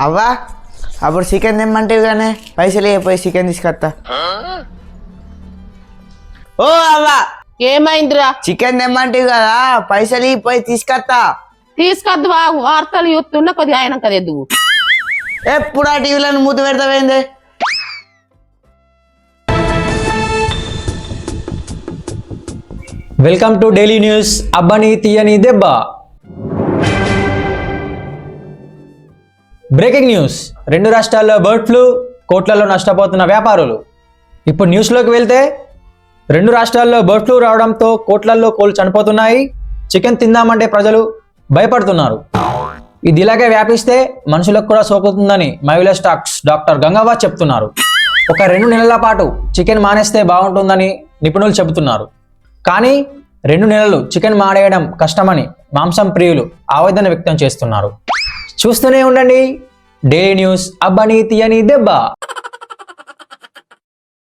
అవ్వా అప్పుడు చికెన్ తెమ్మంటే కానీ పైసలు అయిపోయి చికెన్ తీసుకొస్తా. ఓ అవ్వా ఏమైందిరా? చికెన్ తెమ్మంటే కదా పైసలు పోయి తీసుకొస్తా. తీసుకొద్దు బాగు, వార్తలు చూస్తున్నా కొద్దిగా ఆయన కదా ఎదుగు. ఎప్పుడు ఆ టీవీలను మూత పెడతావేంది? Welcome to daily news. అబ్బని తీయని దెబ్బ. Breaking news. 2 రాష్ట్రాల్లో బర్డ్ ఫ్లూ, కోట్లలో నష్టపోతున్న వ్యాపారులు. ఇప్పుడు న్యూస్లోకి వెళ్తే 2 రాష్ట్రాల్లో బర్డ్ ఫ్లూ రావడంతో కోట్లల్లో కోళ్ళు చనిపోతున్నాయి. చికెన్ తిందామంటే ప్రజలు భయపడుతున్నారు. ఇది ఇలాగే వ్యాపిస్తే మనుషులకు కూడా సోకుతుందని మైవిలస్ టాక్స్ డాక్టర్ గంగావా చెప్తున్నారు. ఒక 2 నెలల పాటు చికెన్ మానేస్తే బాగుంటుందని నిపుణులు చెబుతున్నారు. కానీ 2 నెలలు చికెన్ మానేయడం కష్టమని మాంసం ప్రియులు ఆవేదన వ్యక్తం చేస్తున్నారు. చూస్తూనే ఉండండి డైలీ న్యూస్. అబ్బని తీయని దెబ్బ.